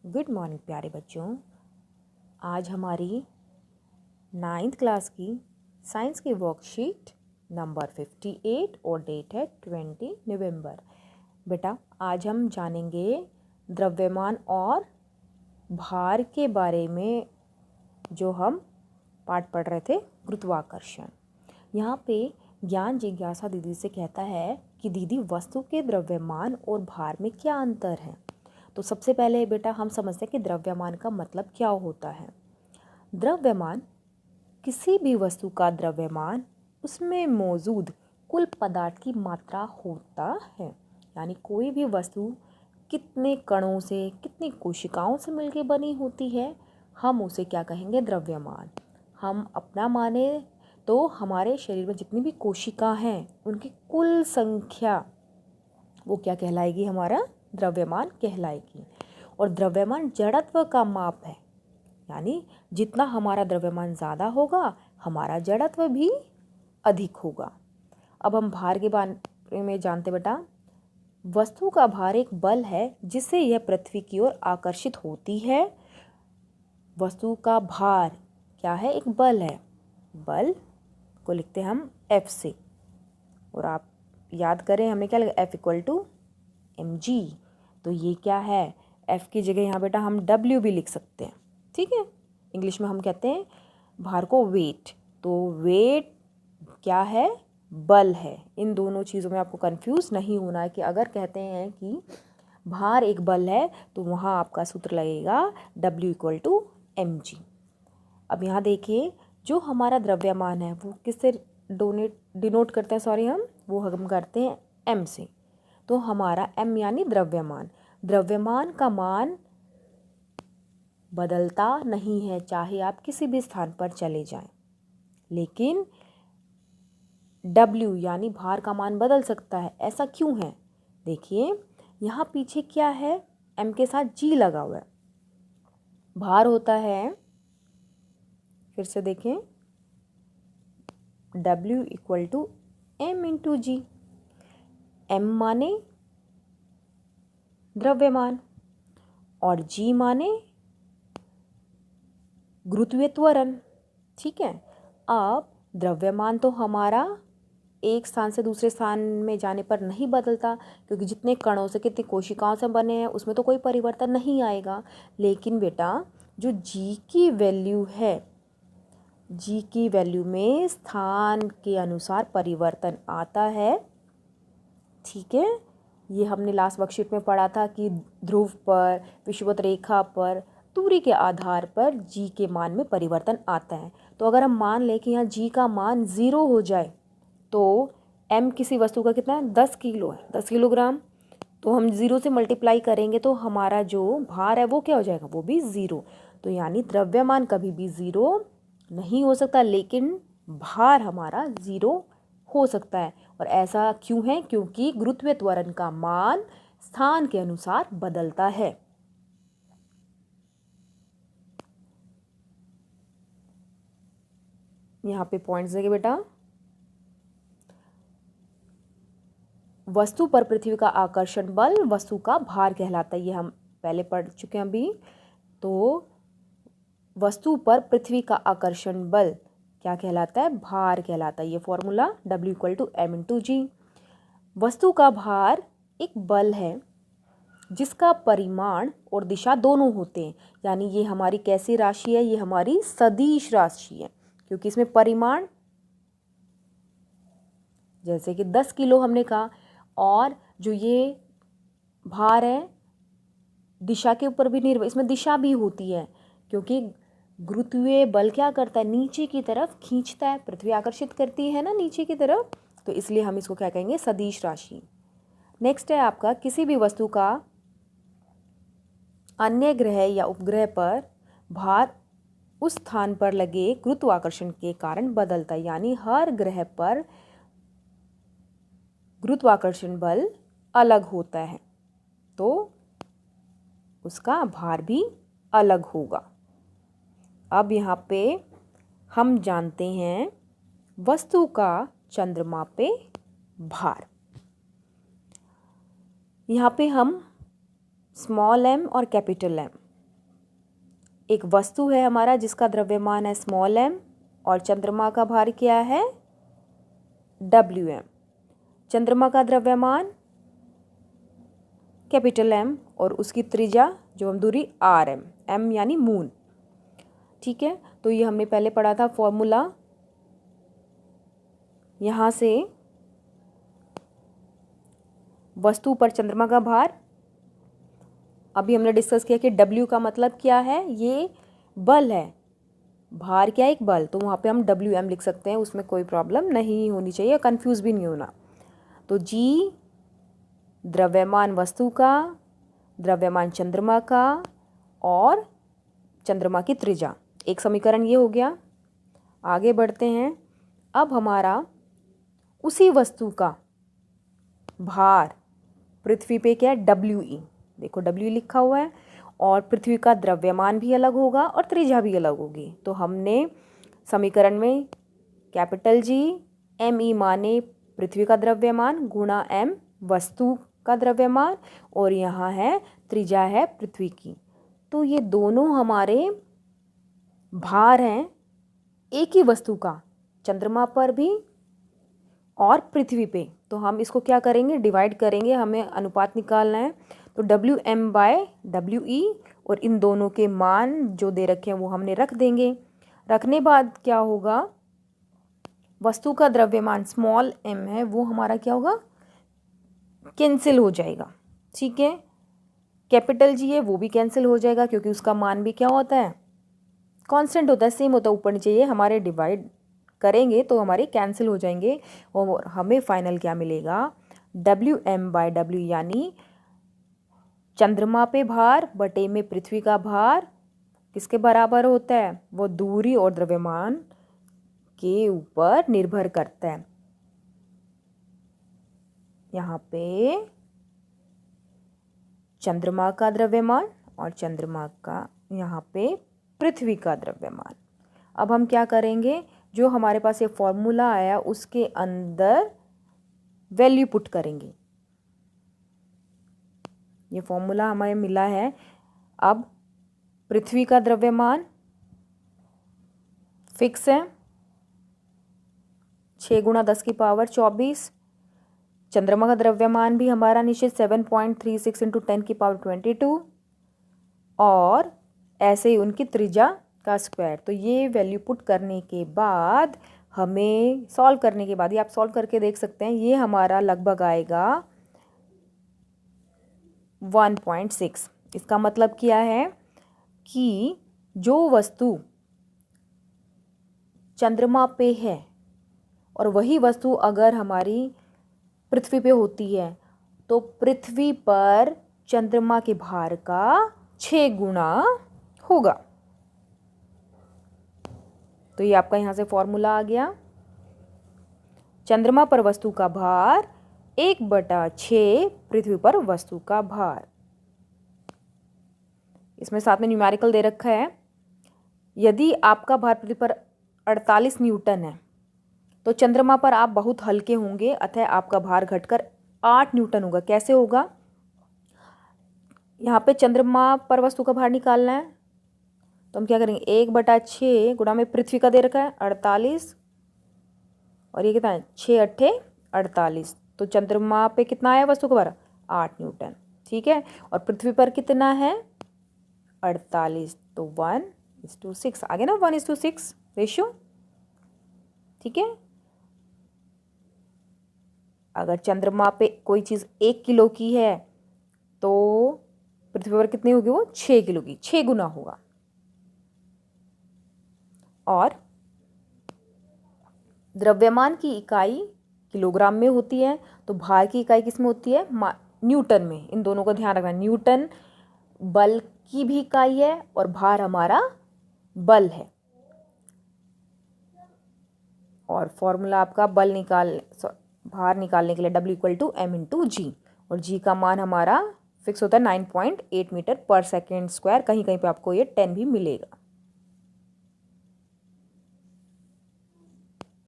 Good morning प्यारे बच्चों। आज हमारी 9th क्लास की साइंस की वर्कशीट नंबर 58 और डेट है 20 नवंबर। बेटा आज हम जानेंगे द्रव्यमान और भार के बारे में, जो हम पाठ पढ़ रहे थे गुरुत्वाकर्षण। यहाँ पे ज्ञान जिज्ञासा दीदी से कहता है कि दीदी वस्तु के द्रव्यमान और भार में क्या अंतर है। तो सबसे पहले बेटा हम समझते हैं कि द्रव्यमान का मतलब क्या होता है। द्रव्यमान किसी भी वस्तु का द्रव्यमान उसमें मौजूद कुल पदार्थ की मात्रा होता है। यानी कोई भी वस्तु कितने कणों से, कितनी कोशिकाओं से मिलकर बनी होती है, हम उसे क्या कहेंगे, द्रव्यमान। हम अपना माने तो हमारे शरीर में जितनी भी कोशिका हैं उनकी कुल संख्या वो क्या कहलाएगी, हमारा द्रव्यमान कहलाएगी। और द्रव्यमान जड़त्व का माप है, यानी जितना हमारा द्रव्यमान ज़्यादा होगा हमारा जड़त्व भी अधिक होगा। अब हम भार के बारे में जानते बेटा। वस्तु का भार एक बल है जिससे यह पृथ्वी की ओर आकर्षित होती है। वस्तु का भार क्या है, एक बल है। बल को लिखते हैं हम F से, और आप याद करें हमें क्या लगा, F = mg। तो ये क्या है, F की जगह यहाँ बेटा हम W भी लिख सकते हैं, ठीक है। इंग्लिश में हम कहते हैं भार को वेट। तो वेट क्या है, बल है। इन दोनों चीज़ों में आपको कंफ्यूज नहीं होना है कि अगर कहते हैं कि भार एक बल है तो वहाँ आपका सूत्र लगेगा W = mg। अब यहाँ देखिए, जो हमारा द्रव्यमान है वो किससे डिनोट करते हैं, वो हम करते हैं m से। तो हमारा m यानी द्रव्यमान। द्रव्यमान का मान बदलता नहीं है, चाहे आप किसी भी स्थान पर चले जाएं। लेकिन W यानी भार का मान बदल सकता है। ऐसा क्यों है, देखिए यहाँ पीछे क्या है, m के साथ g लगा हुआ है। भार होता है, फिर से देखें, W = m × g। m माने द्रव्यमान और g माने गुरुत्वीय त्वरण, ठीक है। अब द्रव्यमान तो हमारा एक स्थान से दूसरे स्थान में जाने पर नहीं बदलता, क्योंकि जितने कणों से, कितनी कोशिकाओं से बने हैं उसमें तो कोई परिवर्तन नहीं आएगा। लेकिन बेटा जो g की वैल्यू है, g की वैल्यू में स्थान के अनुसार परिवर्तन आता है, ठीक है। ये हमने लास्ट वर्कशीट में पढ़ा था कि ध्रुव पर, विषुवत रेखा पर, दूरी के आधार पर g के मान में परिवर्तन आता है। तो अगर हम मान लें कि यहाँ g का मान 0 हो जाए तो m किसी वस्तु का कितना है, 10 किलो है, 10 किलोग्राम। तो हम 0 से मल्टीप्लाई करेंगे तो हमारा जो भार है वो क्या हो जाएगा, वो भी 0। तो यानी द्रव्यमान कभी भी 0 नहीं हो सकता, लेकिन भार हमारा 0 हो सकता है। और ऐसा क्यों है, क्योंकि गुरुत्वीय त्वरण का मान स्थान के अनुसार बदलता है। यहाँ पे पॉइंट्स देंगे बेटा। वस्तु पर पृथ्वी का आकर्षण बल वस्तु का भार कहलाता है, ये हम पहले पढ़ चुके हैं अभी। तो वस्तु पर पृथ्वी का आकर्षण बल क्या कहलाता है, भार कहलाता है। ये फॉर्मूला W = m × g। वस्तु का भार एक बल है जिसका परिमाण और दिशा दोनों होते हैं। यानी ये हमारी कैसी राशि है, ये हमारी सदिश राशि है, क्योंकि इसमें परिमाण, जैसे कि 10 किलो हमने कहा, और जो ये भार है दिशा के ऊपर भी निर्भर, इसमें दिशा भी होती है, क्योंकि गुरुत्वीय बल क्या करता है, नीचे की तरफ खींचता है। पृथ्वी आकर्षित करती है ना नीचे की तरफ, तो इसलिए हम इसको क्या कहेंगे, सदिश राशि। नेक्स्ट है आपका, किसी भी वस्तु का अन्य ग्रह या उपग्रह पर भार उस स्थान पर लगे गुरुत्वाकर्षण के कारण बदलता है। यानी हर ग्रह पर गुरुत्वाकर्षण बल अलग होता है, तो उसका भार भी अलग होगा। अब यहाँ पे हम जानते हैं वस्तु का चंद्रमा पे भार। यहाँ पे हम स्मॉल m और कैपिटल M एक वस्तु है हमारा जिसका द्रव्यमान है स्मॉल m और चंद्रमा का भार क्या है Wm। चंद्रमा का द्रव्यमान कैपिटल M और उसकी त्रिज्या जो हम दूरी Rm, m यानी मून। ठीक है, तो ये हमने पहले पढ़ा था फॉर्मूला। यहाँ से वस्तु पर चंद्रमा का भार, अभी हमने डिस्कस किया कि W का मतलब क्या है, ये बल है। भार क्या है, एक बल, तो वहाँ पे हम Wm लिख सकते हैं, उसमें कोई प्रॉब्लम नहीं होनी चाहिए, कंफ्यूज भी नहीं होना। तो G द्रव्यमान वस्तु का, द्रव्यमान चंद्रमा का और चंद्रमा की त्रिज्या। एक समीकरण ये हो गया। आगे बढ़ते हैं। अब हमारा उसी वस्तु का भार पृथ्वी पे क्या है WE, देखो WE लिखा हुआ है, और पृथ्वी का द्रव्यमान भी अलग होगा और त्रिज्या भी अलग होगी। तो हमने समीकरण में कैपिटल G ME माने पृथ्वी का द्रव्यमान गुणा M वस्तु का द्रव्यमान, और यहाँ है त्रिज्या है पृथ्वी की। तो ये दोनों हमारे भार हैं एक ही वस्तु का, चंद्रमा पर भी और पृथ्वी पे। तो हम इसको क्या करेंगे, डिवाइड करेंगे, हमें अनुपात निकालना है। तो WM/WE और इन दोनों के मान जो दे रखे हैं वो हमने रख देंगे। रखने बाद क्या होगा, वस्तु का द्रव्यमान स्मॉल m है वो हमारा क्या होगा, कैंसिल हो जाएगा। ठीक है, कैपिटल G है वो भी कैंसिल हो जाएगा क्योंकि उसका मान भी क्या होता है, कांस्टेंट होता है, सेम होता है, ऊपर नीचे ये हमारे डिवाइड करेंगे तो हमारे कैंसिल हो जाएंगे और हमें फाइनल क्या मिलेगा, WM/W यानी चंद्रमा पे भार बटे में पृथ्वी का भार किसके बराबर होता है, वो दूरी और द्रव्यमान के ऊपर निर्भर करता है। यहाँ पे चंद्रमा का द्रव्यमान और चंद्रमा का यहाँ पे पृथ्वी का द्रव्यमान। अब हम क्या करेंगे, जो हमारे पास ये फॉर्मूला आया उसके अंदर वैल्यू पुट करेंगे। ये फॉर्मूला हमें मिला है। अब पृथ्वी का द्रव्यमान फिक्स है 6 × 10⁻²৪। चंद्रमा का द्रव्यमान भी हमारा निश्चित 7.36 × 10⁻²2 और ऐसे ही उनकी त्रिज्या का स्क्वायर। तो ये वैल्यू पुट करने के बाद हमें सॉल्व करने के बाद, ये आप सॉल्व करके देख सकते हैं, ये हमारा लगभग आएगा 1.6। इसका मतलब क्या है कि जो वस्तु चंद्रमा पे है और वही वस्तु अगर हमारी पृथ्वी पे होती है तो पृथ्वी पर चंद्रमा के भार का 6 गुना होगा। तो ये आपका यहाँ से फॉर्मूला आ गया। चंद्रमा पर वस्तु का भार 1/6 पृथ्वी पर वस्तु का भार। इसमें साथ में न्यूमेरिकल दे रखा है। यदि आपका भार पृथ्वी पर 48 न्यूटन है तो चंद्रमा पर आप बहुत हल्के होंगे, अतः आपका भार घटकर 8 न्यूटन होगा। कैसे होगा, यहाँ पे चंद्रमा पर वस्तु का भार निकालना है तो हम क्या करेंगे, 1/6 गुणा में पृथ्वी का दे रखा है 48 और ये कितना है 6×8 = 48। तो चंद्रमा पे कितना आया वस्तु का भार 8 न्यूटन। ठीक है, और पृथ्वी पर कितना है 48, तो 1:6 आ गया ना, 1:6 रेशियो। ठीक है, अगर चंद्रमा पे कोई चीज़ 1 किलो की है तो पृथ्वी पर कितनी होगी, वो 6 किलो की, 6 गुना होगा। और द्रव्यमान की इकाई किलोग्राम में होती है तो भार की इकाई किस में होती है, न्यूटन में। इन दोनों का ध्यान रखना, न्यूटन बल की भी इकाई है और भार हमारा बल है। और फॉर्मूला आपका भार निकालने के लिए W=m×G और G का मान हमारा फिक्स होता है 9.8 मीटर पर सेकेंड स्क्वायर। कहीं कहीं पे आपको ये 10 भी मिलेगा।